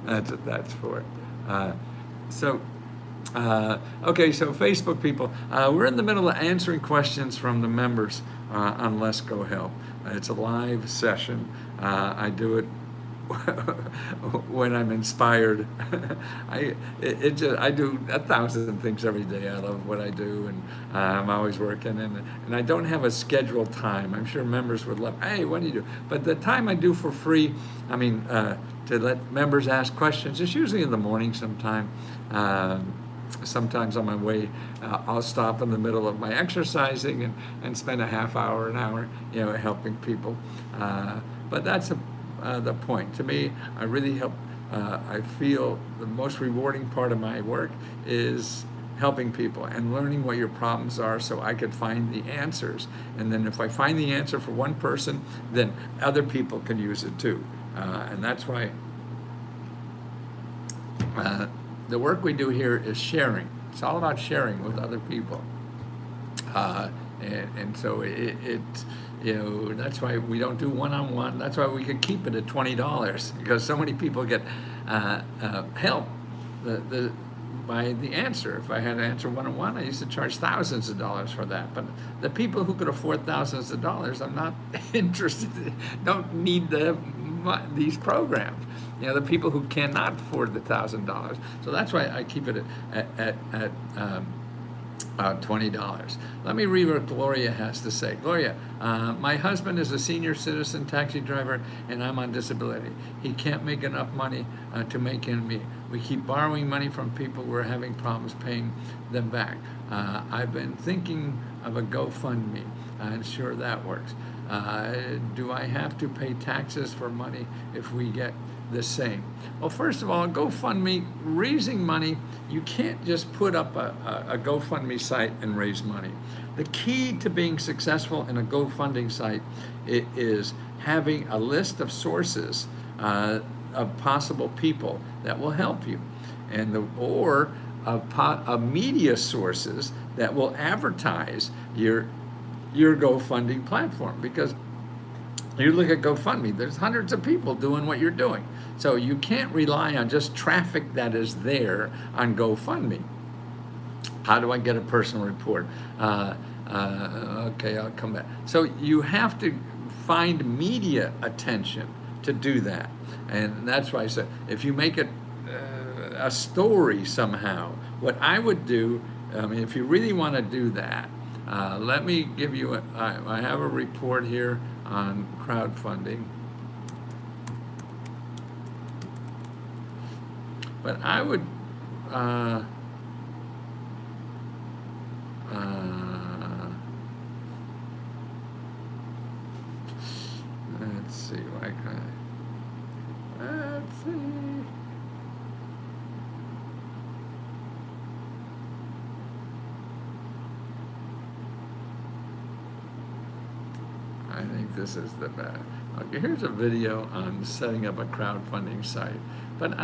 That's what that's for. So, okay, so Facebook people, we're in the middle of answering questions from the members on Let's Go Help. It's a live session. I do it when I'm inspired. I do 1,000 things every day. I love what I do, and I'm always working, and I don't have a scheduled time. I'm sure members would love, hey, what do you do? But the time I do for free, I mean, to let members ask questions, it's usually in the morning sometime. Sometimes on my way, I'll stop in the middle of my exercising and spend a half hour, an hour, helping people. But that's the point. To me, I really help. I feel the most rewarding part of my work is helping people and learning what your problems are so I could find the answers. And then if I find the answer for one person, then other people can use it too. And that's why the work we do here is sharing. It's all about sharing with other people. And so that's why we don't do one-on-one. That's why we could keep it at $20, because so many people get help by the answer. If I had to answer one-on-one, I used to charge thousands of dollars for that. But the people who could afford thousands of dollars, I'm not interested, don't need these programs. The people who cannot afford the $1,000. So that's why I keep it at $20. Let me read what Gloria has to say. Gloria, my husband is a senior citizen taxi driver, and I'm on disability. He can't make enough money to make ends meet. We keep borrowing money from people. We're having problems paying them back. I've been thinking of a GoFundMe. I'm sure that works. Do I have to pay taxes for money if we get the same? Well, first of all, GoFundMe, raising money, you can't just put up a GoFundMe site and raise money. The key to being successful in a GoFundMe site is having a list of sources of possible people that will help you, or media sources that will advertise your GoFundMe platform. Because you look at GoFundMe, there's hundreds of people doing what you're doing. So you can't rely on just traffic that is there on GoFundMe. How do I get a personal report? Okay, I'll come back. So you have to find media attention to do that. And that's why I said, if you make it a story somehow, what I would do, if you really want to do that, let me give you, I have a report here on crowdfunding. But I would, let's see, why can't let's see. I think this is the best. Okay, here's a video on setting up a crowdfunding site. But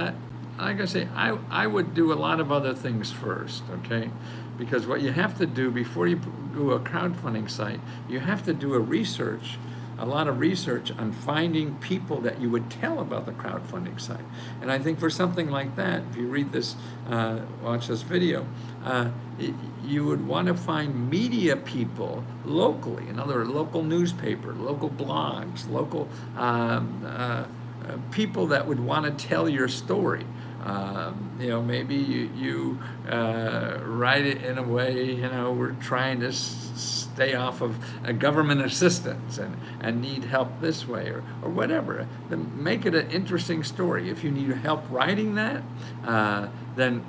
like I say, I would do a lot of other things first, okay? Because what you have to do before you do a crowdfunding site, you have to do a lot of research on finding people that you would tell about the crowdfunding site. And I think for something like that, if you read this, watch this video, you would want to find media people locally, in other words, local newspaper, local blogs, local people that would want to tell your story. Maybe you write it in a way, we're trying to stay off of government assistance and need help this way, or whatever. Then make it an interesting story. If you need help writing that, then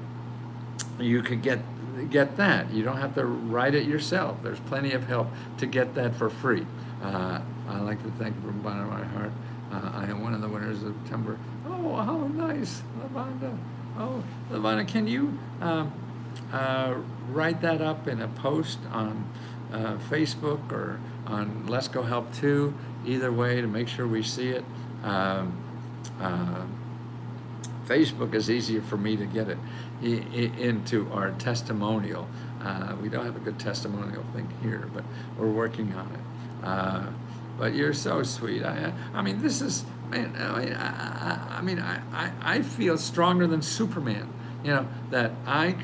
you could get that. You don't have to write it yourself. There's plenty of help to get that for free. I'd like to thank you from the bottom of my heart. I am one of the winners of September. Oh, how nice, Lavanda. Oh, Lavanda, can you write that up in a post on Facebook or on Let's Go Help too? Either way, to make sure we see it. Facebook is easier for me to get it into our testimonial. We don't have a good testimonial thing here, but we're working on it. But you're so sweet. I mean, this is man, I feel stronger than Superman. That I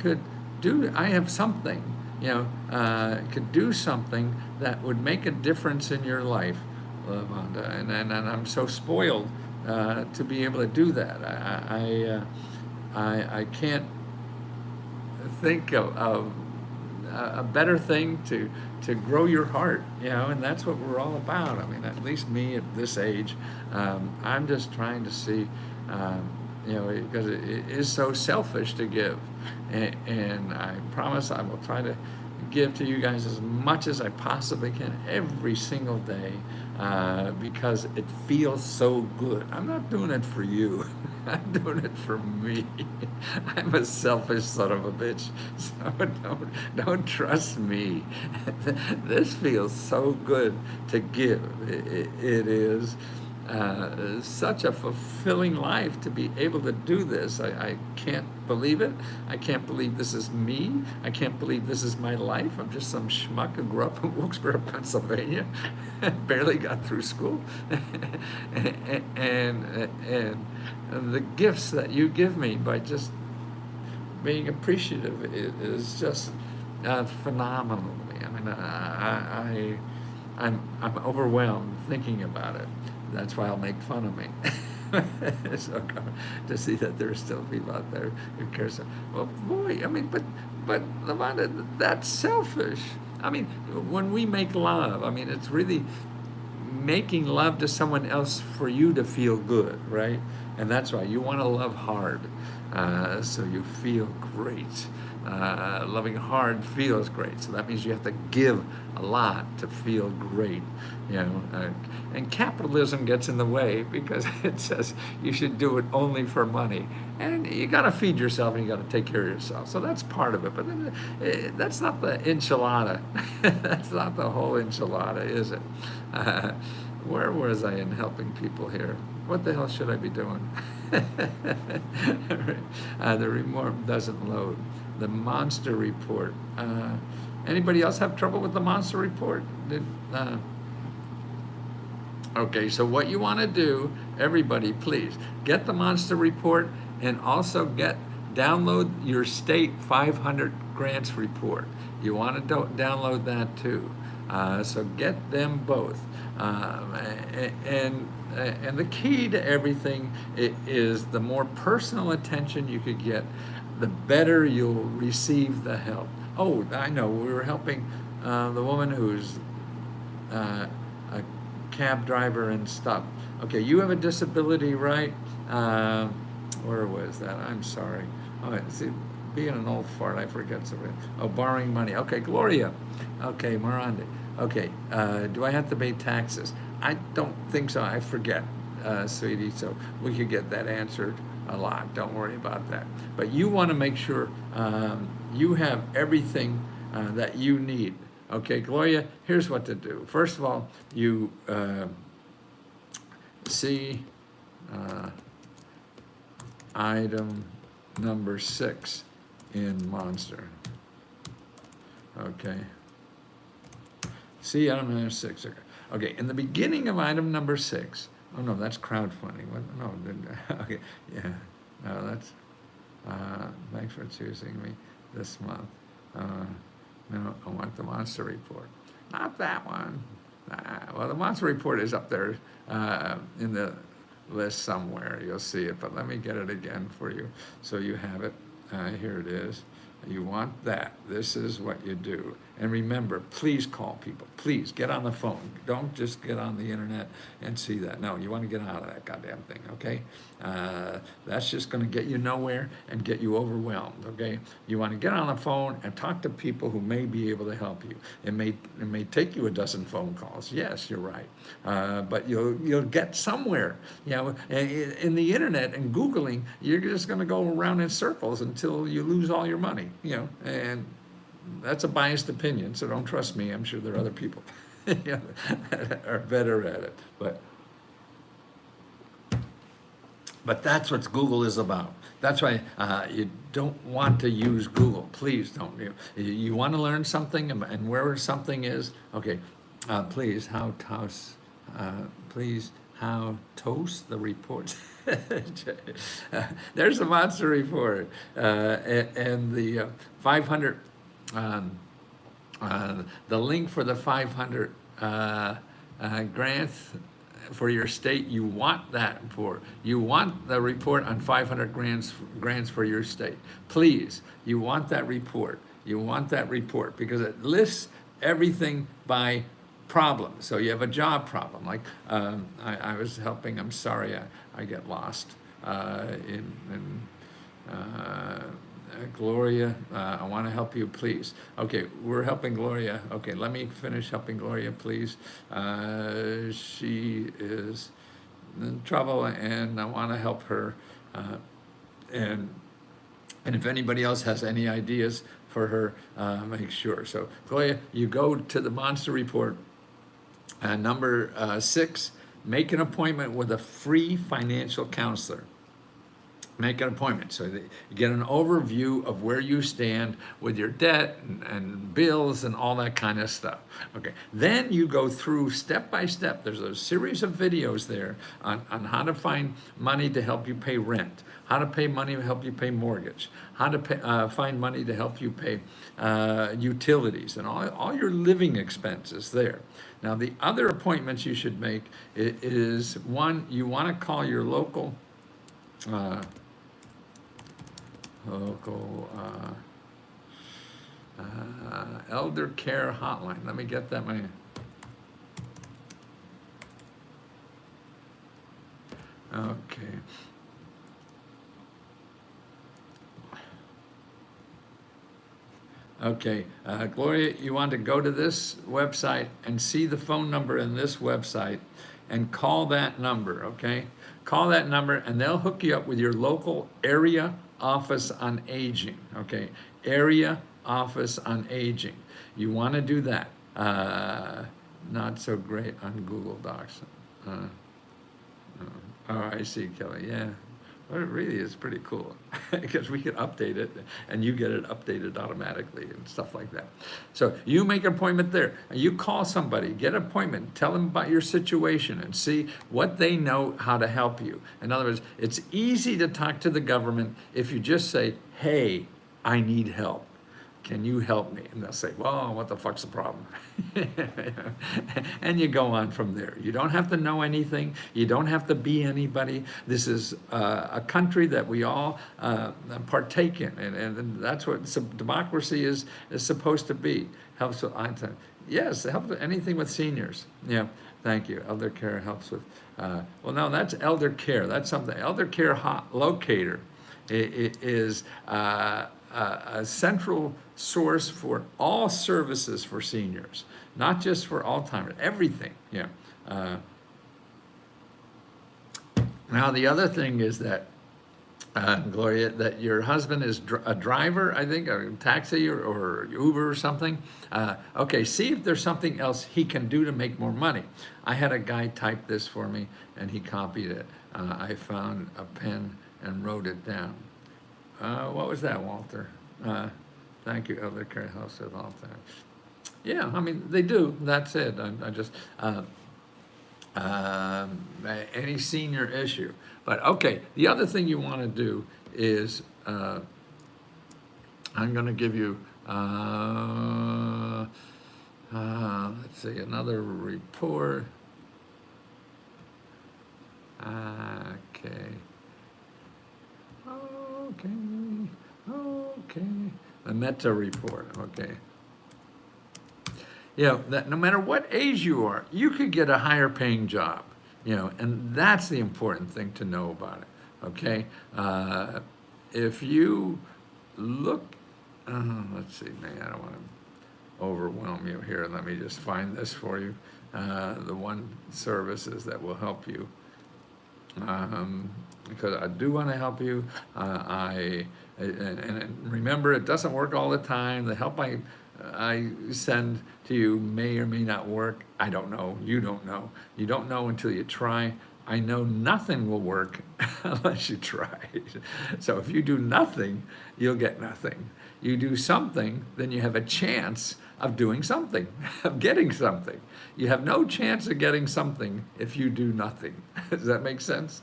have something, could do something that would make a difference in your life, Lavonda, and I'm so spoiled to be able to do that. I can't think of a better thing to grow your heart, and that's what we're all about. I mean, at least me at this age, I'm just trying to see, because it is so selfish to give, and I promise I will try to give to you guys as much as I possibly can every single day, because it feels so good. I'm not doing it for you. I'm doing it for me. I'm a selfish son of a bitch, so don't trust me. This feels so good to give. It is such a fulfilling life to be able to do this. I can't believe it. I can't believe this is me. I can't believe this is my life. I'm just some schmuck who grew up in Wilkes-Barre, Pennsylvania, and barely got through school. and the gifts that you give me by just being appreciative is just phenomenal to me. I mean, I'm overwhelmed thinking about it. That's why I'll make fun of me. So to see that there are still people out there who care so. Well, boy, I mean, but Lavonda, that's selfish. I mean, when we make love, I mean, it's really making love to someone else for you to feel good, right? And that's why you want to love hard, so you feel great. Loving hard feels great, so that means you have to give a lot to feel great, and capitalism gets in the way because it says you should do it only for money, and you got to feed yourself and you got to take care of yourself, so that's part of it, but then, that's not the enchilada. That's not the whole enchilada, is it? Where was I in helping people here? What the hell should I be doing? The report doesn't load. The monster report. Anybody else have trouble with the monster report? Okay, so what you want to do, everybody, please get the monster report and also download your state 500 grants report. You want to download that too. So get them both. And the key to everything is the more personal attention you could get, the better you'll receive the help. Oh, I know, we were helping the woman who's a cab driver and stuff. Okay, you have a disability, right? Where was that? I'm sorry. Oh, see, being an old fart, I forget something. Oh, borrowing money. Okay, Gloria. Okay, Miranda. Okay, do I have to pay taxes? I don't think so. I forget, sweetie, so we could get that answered a lot. Don't worry about that. But you want to make sure you have everything that you need. Okay, Gloria, here's what to do. First of all, you see item number 6 in Monster. Okay. See item number 6. Okay, in the beginning of item number 6. Oh no, that's crowdfunding. What? No, okay, yeah. No, that's. Thanks for choosing me this month. No, I want the monster report. Not that one. Well, the monster report is up there in the list somewhere. You'll see it, but let me get it again for you so you have it. Here it is. You want that. This is what you do. And remember, please call people. Please get on the phone. Don't just get on the internet and see that. No, you want to get out of that goddamn thing, okay? That's just going to get you nowhere and get you overwhelmed, okay? You want to get on the phone and talk to people who may be able to help you. It may take you a dozen phone calls. Yes, you're right. But you'll get somewhere. In the internet and Googling, you're just going to go around in circles until you lose all your money, and that's a biased opinion, so don't trust me. I'm sure there are other people that are better at it. But that's what Google is about. That's why you don't want to use Google. Please don't. You want to learn something, and where something is, okay, please how toast the report. There's the monster report, and the 500. The link for the 500 grants for your state. You want that for. You want the report on 500 grants for your state. Please, you want that report. You want that report because it lists everything by problem. So you have a job problem. Like I was helping. I'm sorry, I get lost in Gloria. I want to help you, please. Okay, we're helping Gloria. Okay, let me finish helping Gloria, please. She is in trouble, and I want to help her. And if anybody else has any ideas for her, make sure. So Gloria, you go to the monster report. Number 6, make an appointment with a free financial counselor. Make an appointment so that you get an overview of where you stand with your debt and bills and all that kind of stuff. Okay, then you go through step by step. There's a series of videos there on how to find money to help you pay rent, how to pay money to help you pay mortgage, how to find money to help you pay utilities and all your living expenses there. Now, the other appointments you should make is, one, you want to call your local elder care hotline. Let me get that. Okay. Okay, Gloria, you want to go to this website and see the phone number in this website and call that number, okay? Call that number and they'll hook you up with your local area office on aging, okay? Area office on aging. You want to do that. Not so great on Google Docs. Oh, I see, Kelly, yeah. Well, it really is pretty cool because we can update it and you get it updated automatically and stuff like that. So you make an appointment there. You call somebody, get an appointment, tell them about your situation and see what they know how to help you. In other words, it's easy to talk to the government if you just say, hey, I need help. Can you help me? And they'll say, well, what the fuck's the problem? And you go on from there. You don't have to know anything. You don't have to be anybody. This is a country that we all partake in. And that's what democracy is supposed to be. Helps with, yes, it helps with anything with seniors. Yeah, thank you. Elder care helps with, well, no, that's elder care. That's something. Elder care locator is a central source for all services for seniors, not just for Alzheimer's, everything. Yeah. Now the other thing is that, Gloria, that your husband is a driver, I think, a taxi or Uber or something. Okay, see if there's something else he can do to make more money. I had a guy type this for me and he copied it. I found a pen and wrote it down. What was that, Walter? Thank you, Elder Care House with Alzheimer's. Yeah, I mean, they do. That's it. I just, any senior issue. But okay, the other thing you want to do is, I'm going to give you, let's see, another report. Okay. Okay. The Meta report. Okay. You know, that no matter what age you are, you could get a higher paying job. You know, and that's the important thing to know about it. Okay. If you look, let's see, man, I don't want to overwhelm you here. Let me just find this for you. The one services that will help you. Because I do want to help you. And remember, it doesn't work all the time. The help I send to you may or may not work. I don't know. You don't know. You don't know until you try. I know nothing will work unless you try. So if you do nothing, you'll get nothing. You do something, then you have a chance of doing something, of getting something. You have no chance of getting something if you do nothing. Does that make sense?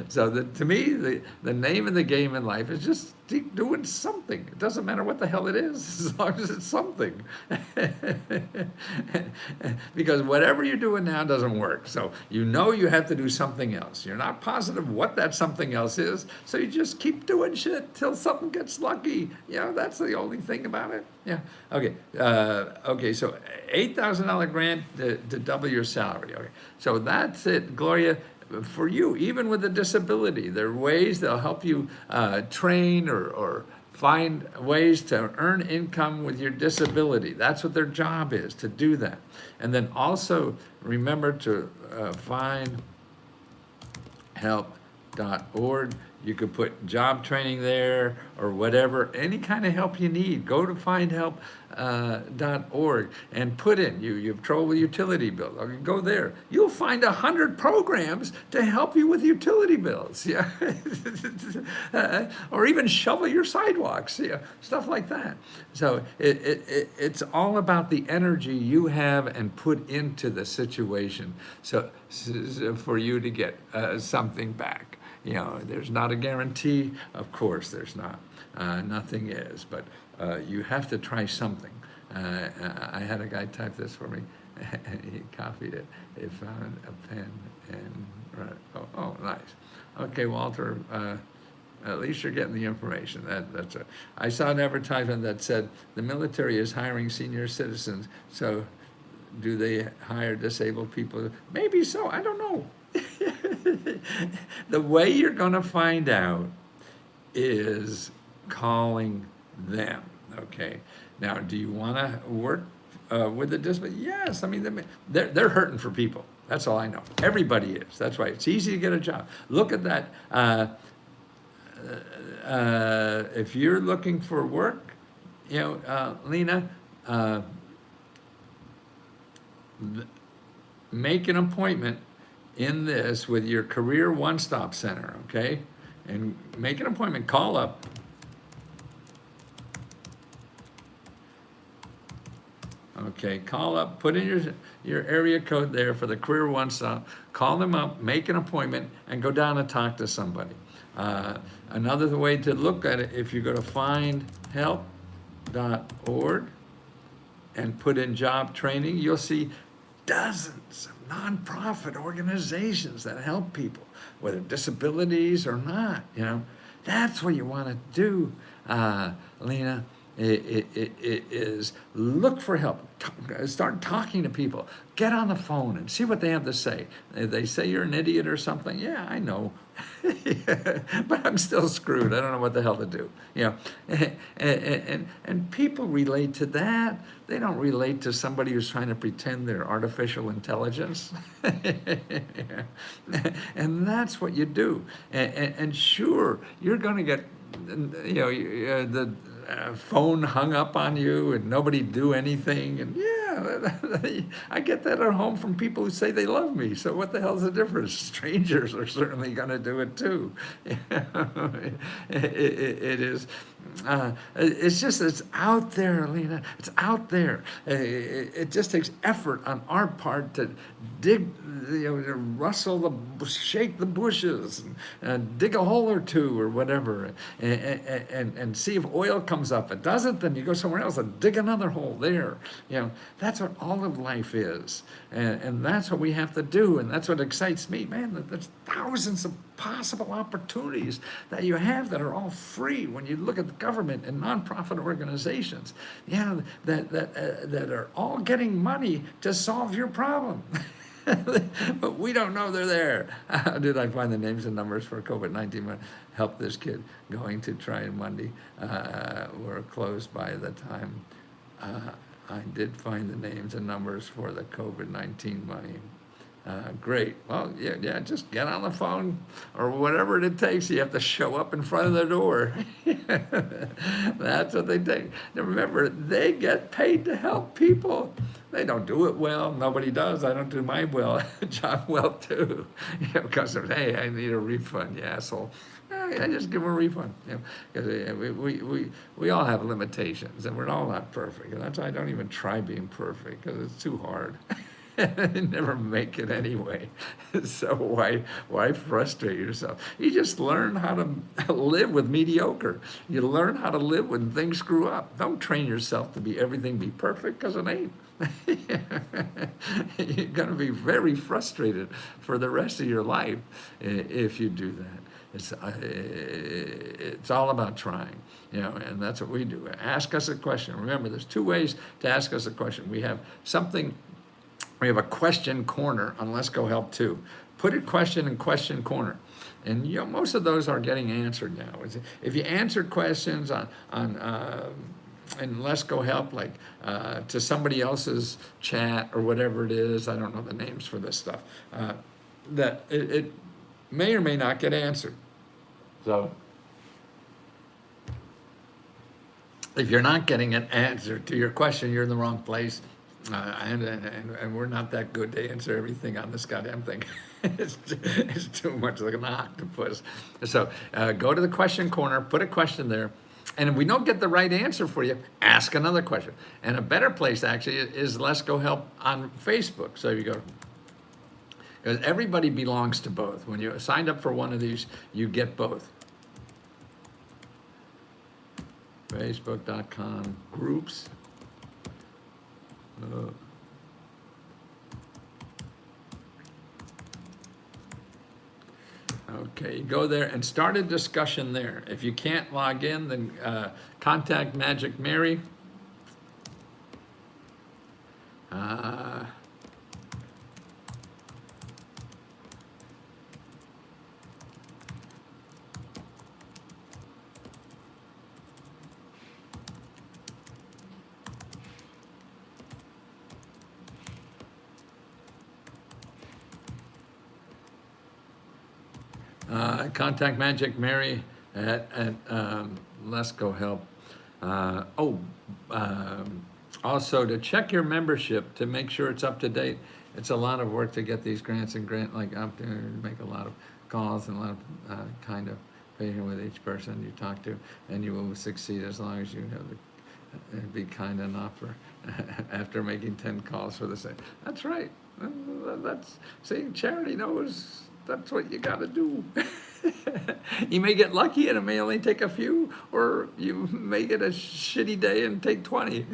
So to me, the name of the game in life is just keep doing something. It doesn't matter what the hell it is, as long as it's something. Because whatever you're doing now doesn't work. So you know you have to do something else. You're not positive what that something else is, so you just keep doing shit till something gets lucky. You know, that's the only thing about it. Yeah. Okay. Okay. So $8,000 grant to double your salary. Okay. So that's it, Gloria. For you, even with a disability, there are ways that'll help you train or find ways to earn income with your disability. That's what their job is, to do that. And then also remember to find help.org. You could put job training there or whatever, any kind of help you need. Go to findhelp.org and put in, you have trouble with utility bills. Okay, go there. You'll find 100 programs to help you with utility bills. Yeah, or even shovel your sidewalks. Yeah, stuff like that. So it's all about the energy you have and put into the situation. So for you to get something back. You know, there's not a guarantee. Of course, there's not. Nothing is. But you have to try something. I had a guy type this for me. He copied it. He found a pen and oh, nice. Okay, Walter. At least you're getting the information. I saw an advertisement that said the military is hiring senior citizens. So, do they hire disabled people? Maybe so. I don't know. The way you're going to find out is calling them, okay? Now, do you want to work with the disability? Yes, I mean, they're hurting for people. That's all I know. Everybody is. That's why it's easy to get a job. Look at that. If you're looking for work, you know, Lena, make an appointment in this with your career one-stop center, okay? And make an appointment, call up. Okay, call up, put in your area code there for the career one-stop, call them up, make an appointment, and go down and talk to somebody. Another way to look at it, if you go to findhelp.org and put in job training, you'll see dozens of nonprofit organizations that help people, whether disabilities or not. You know, that's what you want to do, Lena. It is look for help. Start talking to people. Get on the phone and see what they have to say. If they say you're an idiot or something, yeah, I know. But I'm still screwed. I don't know what the hell to do. You know, and people relate to that. They don't relate to somebody who's trying to pretend they're artificial intelligence. And that's what you do. And sure, you're going to get, you know, the phone hung up on you and nobody do anything. And yeah, I get that at home from people who say they love me. So what the hell's the difference? Strangers are certainly going to do it too. It is. It's just, it's out there, Lena. It's out there. It just takes effort on our part to dig, you know, to rustle shake the bushes, and dig a hole or two or whatever, and see if oil comes up. If it doesn't, then you go somewhere else and dig another hole there. You know, that's what all of life is, and that's what we have to do, and that's what excites me, man. There's thousands of possible opportunities that you have that are all free when you look at the government and nonprofit organizations, yeah, that are all getting money to solve your problem. But we don't know they're there. How did I find the names and numbers for COVID-19? Help this kid going to try and Monday. We're closed by the time. I did find the names and numbers for the COVID-19 money. Great. Well, yeah, just get on the phone or whatever it takes. You have to show up in front of the door. That's what they take. Now remember, they get paid to help people. They don't do it well. Nobody does. I don't do my job well too. You know, because of, hey, I need a refund, you asshole. I just give them a refund. You know, 'cause we all have limitations, and we're all not perfect. And that's why I don't even try being perfect, because it's too hard. You never make it anyway. So why frustrate yourself? You just learn how to live with mediocre. You learn how to live when things screw up. Don't train yourself to be everything be perfect, because it ain't. You're going to be very frustrated for the rest of your life if you do that. It's all about trying, you know, and that's what we do. Ask us a question. Remember, there's two ways to ask us a question. We have a question corner on Let's Go Help 2. Put a question in question corner. And you know, most of those are getting answered now. If you answer questions and Let's Go Help, like to somebody else's chat or whatever it is, I don't know the names for this stuff, that it may or may not get answered. So if you're not getting an answer to your question, you're in the wrong place. And we're not that good to answer everything on this goddamn thing. It's too much like an octopus. So go to the question corner, put a question there, and if we don't get the right answer for you, ask another question. And a better place actually is Let's Go Help on Facebook. So you go, because everybody belongs to both. When you signed up for one of these, you get both. Facebook.com groups. Okay, go there and start a discussion there. If you can't log in, then contact Magic Mary. Contact Magic Mary at Let's Go Help. Also, to check your membership to make sure it's up to date. It's a lot of work to get these grants and up there, make a lot of calls and a lot of kind of patient with each person you talk to, and you will succeed as long as you have be kind enough for after making 10 calls for the same. That's right. See, charity knows that's what you got to do. You may get lucky and it may only take a few, or you may get a shitty day and take 20.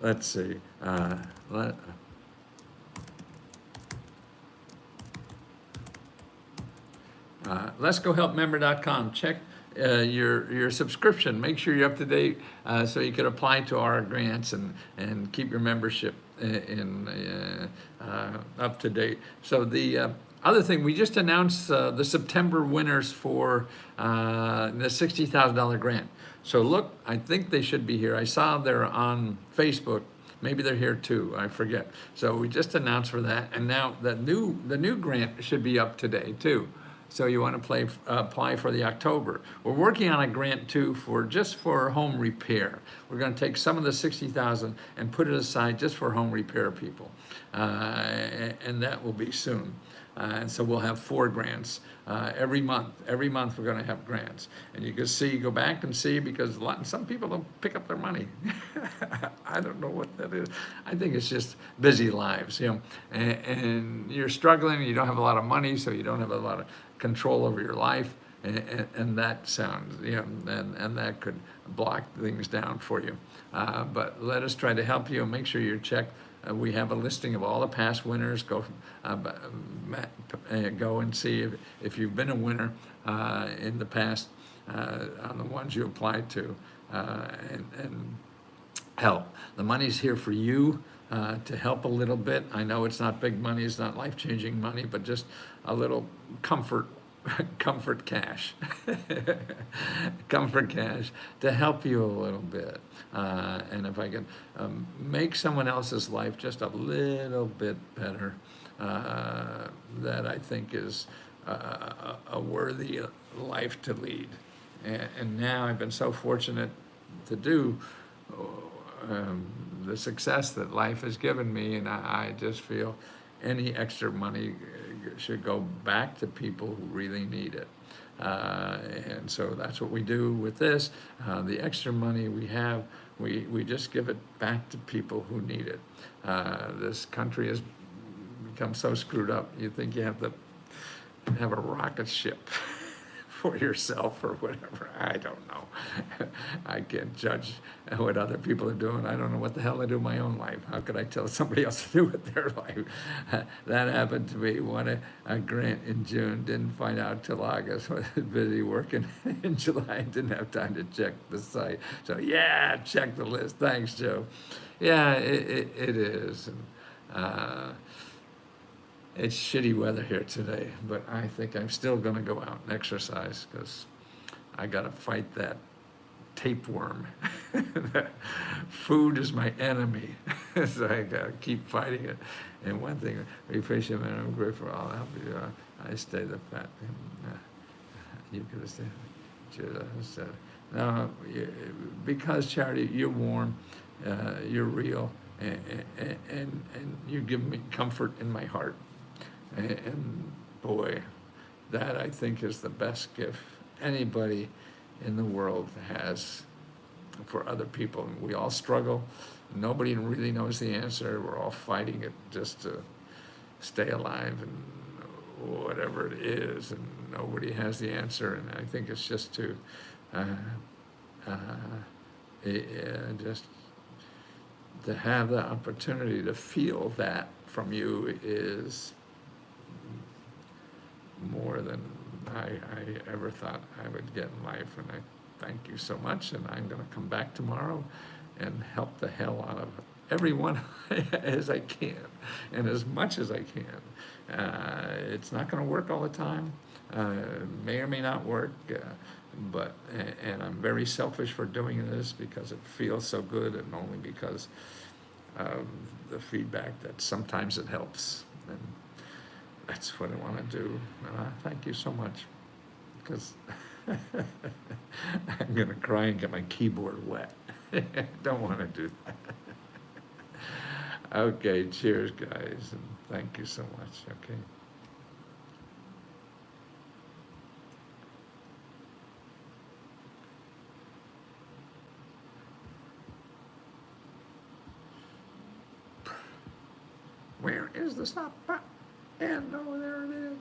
Let's see. Let's Go Help Member.com. Check your subscription. Make sure you're up to date so you can apply to our grants and keep your membership up to date. So the other thing, we just announced the September winners for the $60,000 grant. So look, I think they should be here. I saw they're on Facebook. Maybe they're here too, I forget. So we just announced for that, and now the new grant should be up today too. So you want to apply for the October. We're working on a grant too just for home repair. We're going to take some of the $60,000 and put it aside just for home repair people, and that will be soon. And so we'll have 4 grants every month. Every month we're going to have grants, and you can see, go back and see, because some people don't pick up their money. I don't know what that is. I think it's just busy lives, you know. And you're struggling. You don't have a lot of money, so you don't have a lot of control over your life, and that sounds, you know, and that could block things down for you. But let us try to help you and make sure you're checked. We have a listing of all the past winners. Go and see if you've been a winner in the past on the ones you applied to, and help. The money's here for you to help a little bit. I know it's not big money, it's not life-changing money, but just a little comfort cash. Comfort cash to help you a little bit. And if I can make someone else's life just a little bit better, that I think is a worthy life to lead. And now I've been so fortunate to do the success that life has given me, and I just feel any extra money should go back to people who really need it. And so that's what we do with this. The extra money we have, we just give it back to people who need it. This country has become so screwed up, you think you have to have a rocket ship for yourself or whatever. I don't know. I can't judge what other people are doing. I don't know what the hell I do in my own life. How could I tell somebody else to do with their life? That happened to me. Won a grant in June, didn't find out till August. Was busy working in July, didn't have time to check the site. So yeah, check the list. Thanks, Joe. Yeah, it is. And, it's shitty weather here today, but I think I'm still gonna go out and exercise because I gotta fight that tapeworm. Food is my enemy, so I gotta keep fighting it. And one thing, we appreciate it, I'm grateful for all help you. I stay the fat. You could have said, no, because Charity, you're warm, you're real, and you give me comfort in my heart. And boy, that I think is the best gift anybody in the world has for other people. We all struggle. Nobody really knows the answer. We're all fighting it just to stay alive and whatever it is. And nobody has the answer. And I think it's just to just to have the opportunity to feel that from you is more than I ever thought I would get in life. And I thank you so much. And I'm going to come back tomorrow and help the hell out of everyone as I can and as much as I can. It's not going to work all the time. May or may not work. And I'm very selfish for doing this because it feels so good, and only because of the feedback that sometimes it helps. And that's what I want to do. Thank you so much, because I'm going to cry and get my keyboard wet. Don't want to do that. Okay, cheers, guys, and thank you so much. Okay. Where is the stop button? And oh, there it is.